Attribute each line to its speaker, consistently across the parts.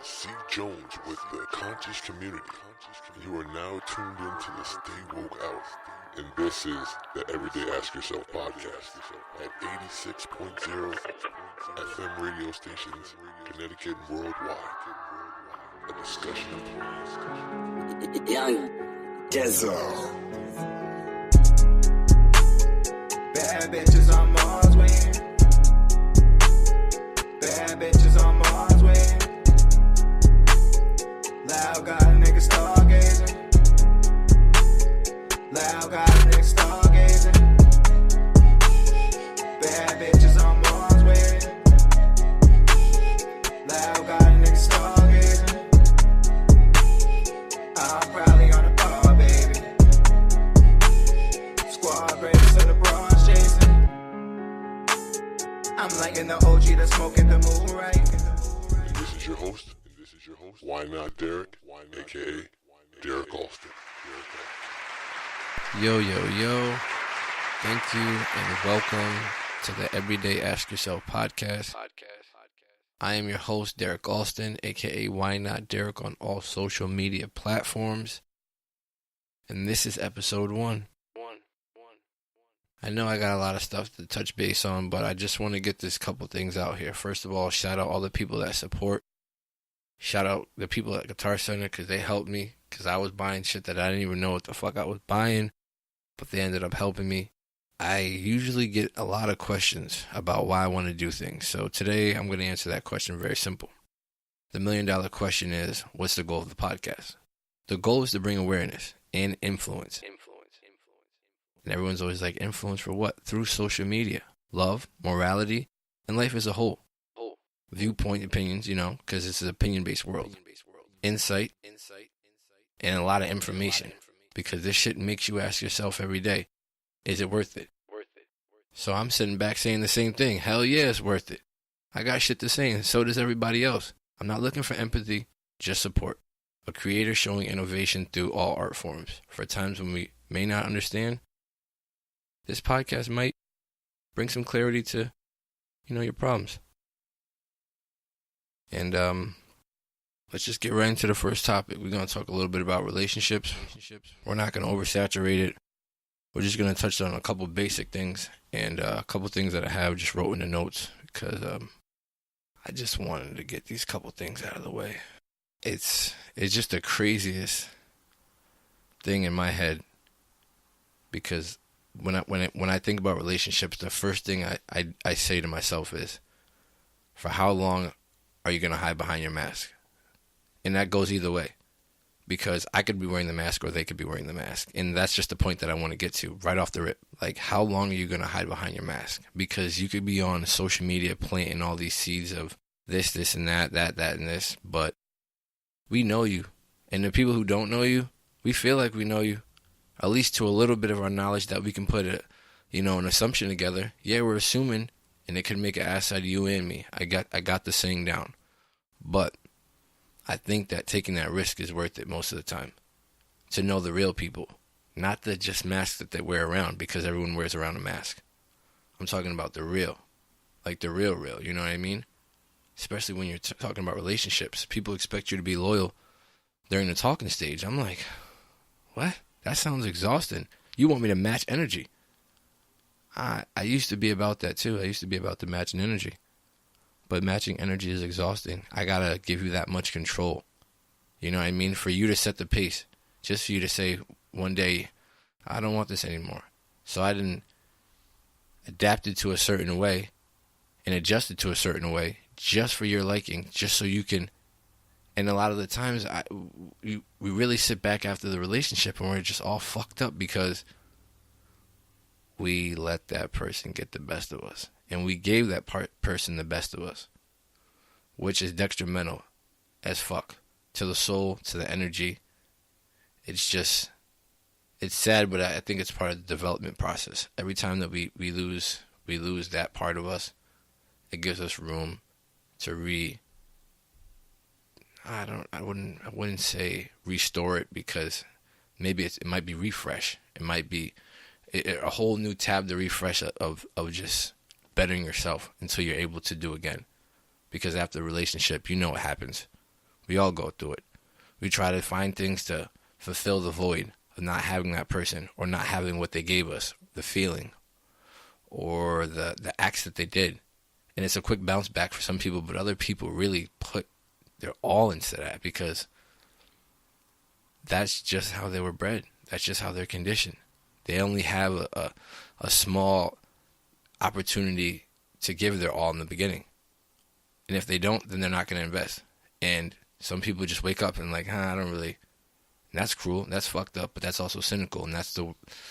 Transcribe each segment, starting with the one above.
Speaker 1: C. Jones with the Conscious Community. You are now tuned into the Stay Woke Hour, and this is the Everyday Ask Yourself podcast at 86.0 FM radio stations, Connecticut and worldwide. A discussion of
Speaker 2: Young Dizzle.
Speaker 3: Bad bitches on Mars waiting. Bad bitches on Mars waiting. Loud got a nigga stargazing. Loud got a nigga stargazing. Bad bitches on Mars waiting. Loud got a nigga stargazing. I'm probably on a bar, baby. Squad breakers to the bronze chasing. I'm liking the OG that's smoking the moon right.
Speaker 1: And this is your host. Why Not Derek, aka Derek Alston.
Speaker 4: Yo. Thank you and welcome to the Everyday Ask Yourself podcast. I am your host, Derek Alston, aka Why Not Derek on all social media platforms. And this is episode 1. I know I got a lot of stuff to touch base on, but I just want to get this couple things out here. First of all, shout out all the people that support. Shout out the people at Guitar Center because they helped me because I was buying shit that I didn't even know what the fuck I was buying, but they ended up helping me. I usually get a lot of questions about why I want to do things, so today I'm going to answer that question very simple. The $1 million question is, what's the goal of the podcast? The goal is to bring awareness and influence. And everyone's always like, influence for what? Through social media, love, morality, and life as a whole. Viewpoint, opinions, because it's an opinion-based world. Insight, and a lot of information. Because this shit makes you ask yourself every day, is it worth it? So I'm sitting back saying the same thing. Hell yeah, it's worth it. I got shit to say, and so does everybody else. I'm not looking for empathy, just support. A creator showing innovation through all art forms. For times when we may not understand, this podcast might bring some clarity to, your problems. And let's just get right into the first topic. We're going to talk a little bit about relationships. We're not going to oversaturate it. We're just going to touch on a couple basic things and a couple things that I have just wrote in the notes because I just wanted to get these couple things out of the way. It's just the craziest thing in my head because when I think about relationships, the first thing I say to myself is, for how long are you going to hide behind your mask? And that goes either way. Because I could be wearing the mask or they could be wearing the mask. And that's just the point that I want to get to right off the rip. Like, how long are you going to hide behind your mask? Because you could be on social media planting all these seeds of this, and that, and this. But we know you. And the people who don't know you, we feel like we know you. At least to a little bit of our knowledge that we can put an assumption together. Yeah, we're assuming. And it could make an ass out of you and me. I got the saying down. But I think that taking that risk is worth it most of the time. To know the real people. Not the just masks that they wear around because everyone wears around a mask. I'm talking about the real. Like the real, you know what I mean? Especially when you're talking about relationships. People expect you to be loyal during the talking stage. I'm like, what? That sounds exhausting. You want me to match energy. I used to be about that too. I used to be about the matching energy. But matching energy is exhausting. I gotta give you that much control. You know what I mean? For you to set the pace. Just for you to say one day, I don't want this anymore. So I didn't adapt it to a certain way and adjust it to a certain way just for your liking, just so you can. And a lot of the times we really sit back after the relationship and we're just all fucked up because we let that person get the best of us. And we gave that person the best of us. Which is detrimental as fuck. To the soul, to the energy. It's sad, but I think it's part of the development process. Every time that we lose that part of us, it gives us room to I wouldn't say restore it because maybe it might be refresh. It might be a whole new tab to refresh of just bettering yourself until you're able to do again. Because after the relationship, you know what happens. We all go through it. We try to find things to fulfill the void of not having that person or not having what they gave us, the feeling or the acts that they did. And it's a quick bounce back for some people, but other people really put their all into that because that's just how they were bred. That's just how they're conditioned. They only have a small opportunity to give their all in the beginning. And if they don't, then they're not going to invest. And some people just wake up and like, I don't really. And that's cruel. That's fucked up. But that's also cynical. And that's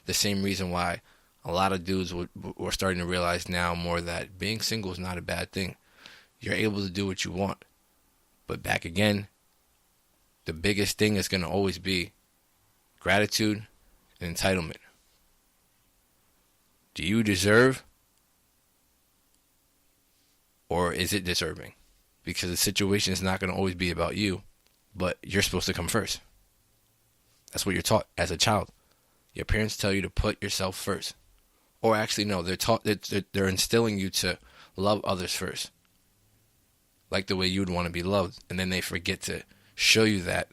Speaker 4: the same reason why a lot of dudes were starting to realize now more that being single is not a bad thing. You're able to do what you want. But back again, the biggest thing is going to always be gratitude and entitlement. Do you deserve, or is it deserving? Because the situation is not going to always be about you, but you're supposed to come first. That's what you're taught as a child. Your parents tell you to put yourself first. Or actually, no, they're instilling you to love others first. Like the way you would want to be loved. And then they forget to show you that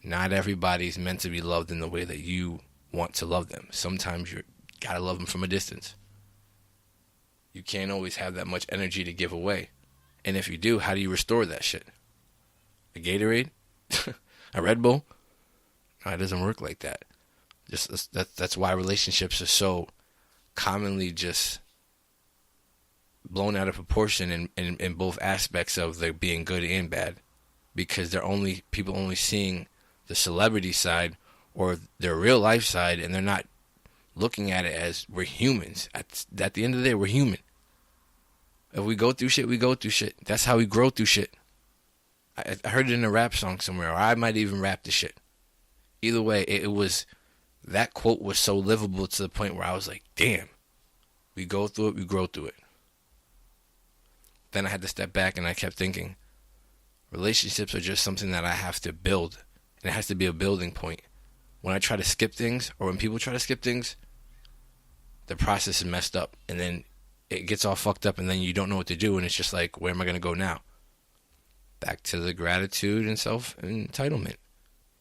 Speaker 4: not everybody's meant to be loved in the way that you want to love them. Sometimes you gotta love them from a distance. You can't always have that much energy to give away. And if you do, how do you restore that shit? A Gatorade? A Red Bull? No, it doesn't work like that. That's why relationships are so commonly just blown out of proportion in both aspects of the being good and bad, because people only seeing the celebrity side or their real life side, and they're not looking at it as we're humans. At the end of the day, we're human. If we go through shit, we go through shit. That's how we grow through shit. I heard it in a rap song somewhere, or I might even rap the shit. Either way, it was, that quote was so livable to the point where I was like, damn, we go through it, we grow through it. Then I had to step back and I kept thinking, relationships are just something that I have to build. And it has to be a building point. When I try to skip things, or when people try to skip things, the process is messed up. And then it gets all fucked up, and then you don't know what to do. And it's just like, where am I going to go now? Back to the gratitude and self-entitlement.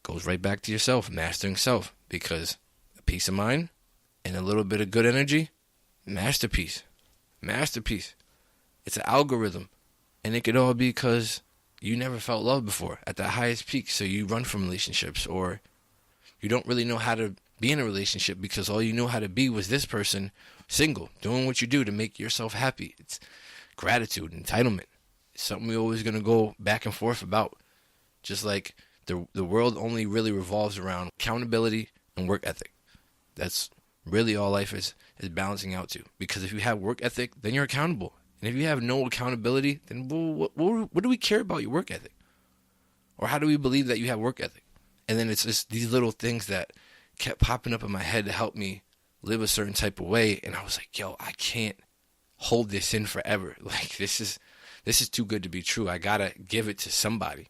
Speaker 4: Goes right back to yourself, mastering self. Because a peace of mind and a little bit of good energy, masterpiece. Masterpiece. It's an algorithm. And it could all be because you never felt love before at the highest peak. So you run from relationships, or you don't really know how to be in a relationship because all you know how to be was this person, single, doing what you do to make yourself happy. It's gratitude, entitlement. It's something we're always going to go back and forth about. Just like the world only really revolves around accountability and work ethic. That's really all life is balancing out to. Because if you have work ethic, then you're accountable. And if you have no accountability, then what do we care about your work ethic? Or how do we believe that you have work ethic? And then it's just these little things that kept popping up in my head to help me live a certain type of way. And I was like, yo, I can't hold this in forever. Like, this is too good to be true. I gotta give it to somebody.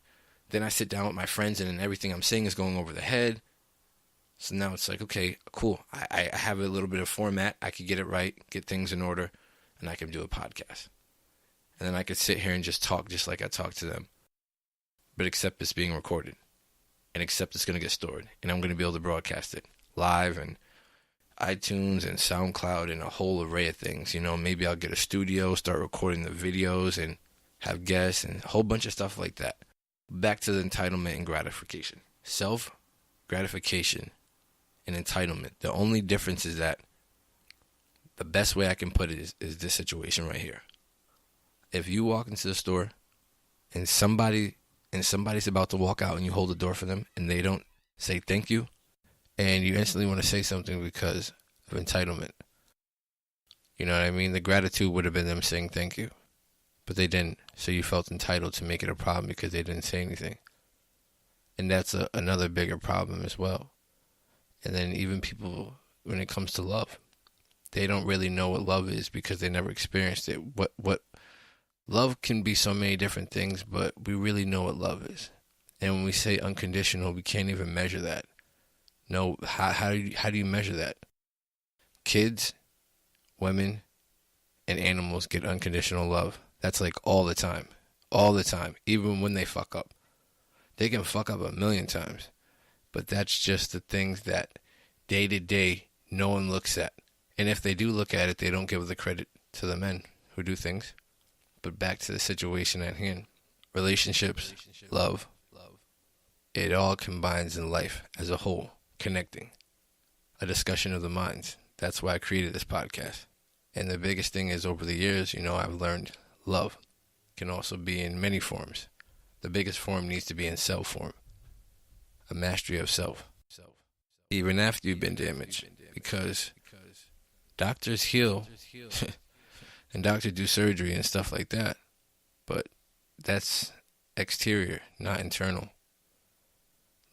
Speaker 4: Then I sit down with my friends, and then everything I'm saying is going over the head. So now it's like, okay, cool. I have a little bit of format. I could get it right, get things in order, and I can do a podcast. And then I could sit here and just talk just like I talk to them. But except it's being recorded. And except it's going to get stored. And I'm going to be able to broadcast it live and iTunes and SoundCloud and a whole array of things. You know, maybe I'll get a studio, start recording the videos and have guests and a whole bunch of stuff like that. Back to the entitlement and gratification. Self-gratification and entitlement. The only difference is that the best way I can put it is this situation right here. If you walk into the store and somebody's about to walk out and you hold the door for them and they don't say thank you, and you instantly want to say something because of entitlement. You know what I mean? The gratitude would have been them saying thank you, but they didn't. So you felt entitled to make it a problem because they didn't say anything. And that's another bigger problem as well. And then even people, when it comes to love, they don't really know what love is because they never experienced it. What love can be so many different things, but we really know what love is. And when we say unconditional, we can't even measure that. No, how do you measure that? Kids, women, and animals get unconditional love. That's like all the time. All the time. Even when they fuck up. They can fuck up a million times. But that's just the things that day to day no one looks at. And if they do look at it, they don't give the credit to the men who do things. But back to the situation at hand. Relationships, love, it all combines in life as a whole, connecting. A discussion of the minds. That's why I created this podcast. And the biggest thing is over the years, I've learned love can also be in many forms. The biggest form needs to be in self form. A mastery of self. Even after you've been damaged. Because doctors heal and doctors do surgery and stuff like that. But that's exterior, not internal.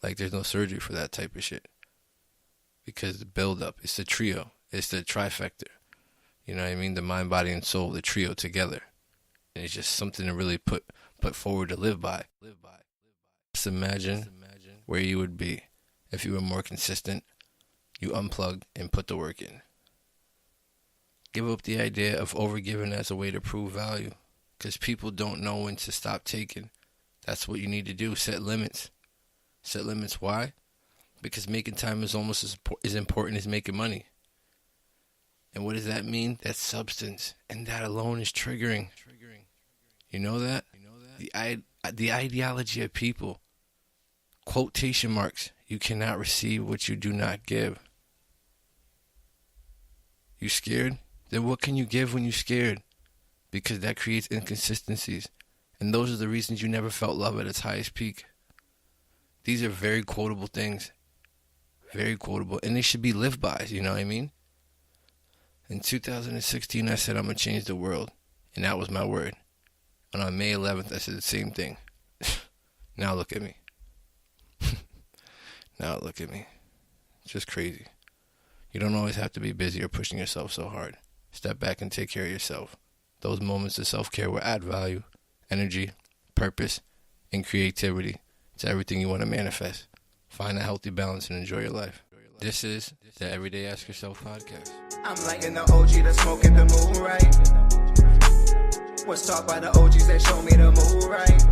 Speaker 4: Like there's no surgery for that type of shit. Because the build-up, it's the trio. It's the trifecta. You know what I mean? The mind, body, and soul, the trio together. And it's just something to really put forward to live by. Just imagine where you would be if you were more consistent, you unplug and put the work in. Give up the idea of overgiving as a way to prove value. Because people don't know when to stop taking. That's what you need to do. Set limits. Set limits. Why? Because making time is almost as important as making money. And what does that mean? That's substance. And that alone is triggering. You know that? The ideology of people. Quotation marks. You cannot receive what you do not give. You scared? Then what can you give when you're scared? Because that creates inconsistencies. And those are the reasons you never felt love at its highest peak. These are very quotable things. Very quotable. And they should be lived by, you know what I mean? In 2016, I said I'm going to change the world. And that was my word. And on May 11th, I said the same thing. Now look at me. Now look at me. It's just crazy. You don't always have to be busy or pushing yourself so hard. Step back and take care of yourself. Those moments of self-care will add value, energy, purpose, and creativity to everything you want to manifest. Find a healthy balance and enjoy your life. This is the Everyday Ask Yourself podcast.
Speaker 3: I'm liking the OG that's smoking the moon right. Was taught by the OGs that show me the move right.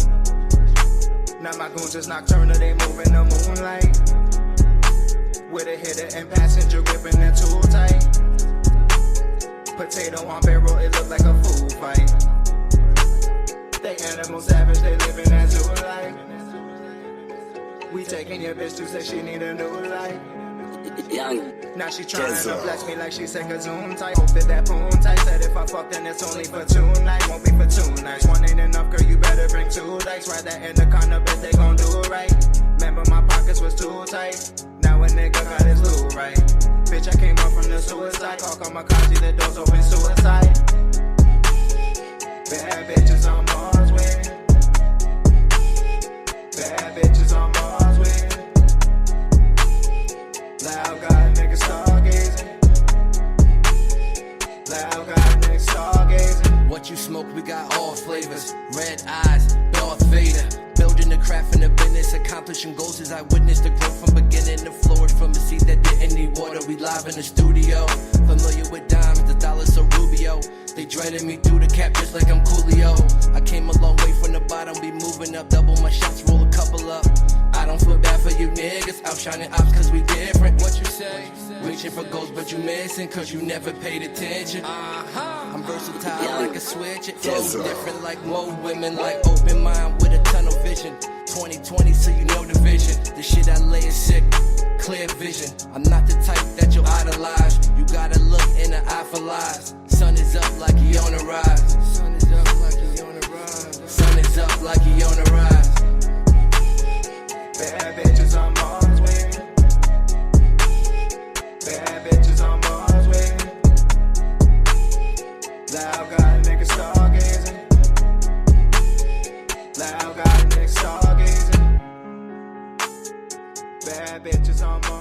Speaker 3: Now my goons is nocturnal, they move in the moonlight. With a hitter and passenger gripping that tool tight. Potato on barrel, it look like a food fight. They animal savage, they live in that zoo life. We taking your bitch to say she need a new life. Now she trying to flex me like she said Kazoom type. Hope that poon tight. Said if I fuck then it's only for 2 nights. Won't be for 2 nights. One ain't enough, girl, you better bring 2 dice. Ride that in the corner, bet they gon' do it right. Remember my pockets was too tight. Now a nigga got his loot right. Bitch, I came up from the suicide. Call Kamikaze, the doors open suicide. Bad bitches on Mars with. Bad bitches on Mars with. Loud guy, nigga stargazing. Loud guy, nigga stargazing.
Speaker 5: What you smoke, we got all flavors. Red eyes, Darth Vader. Building the craft and the business, accomplishing goals as I witnessed the growth from beginning to flourish from a seed that didn't need water. We live in the studio, familiar with diamonds, the dollars so Rubio. They dreaded me through the cap just like I'm Coolio. I came a long way from the bottom, be moving up, double my shots, roll a couple up. I don't feel bad for you niggas, outshining ops cause we different. What you say? Reaching for goals but you missing cause you never paid attention. I'm versatile like a switch, it flows different like more women, like open mind with a tunnel vision. 2020 so you know the vision. The shit I lay is sick, clear vision. I'm not the type that you idolize. You gotta look in the eye for lies. Sun is up like he on the rise. Sun is up like he on the rise. Sun is up like he on the rise.
Speaker 3: Bad bitches on Mars with. Bad bitches on Mars with. Loud guy, nigga stargazing. Loud guy, nigga stargazing. Bad bitches on Mars.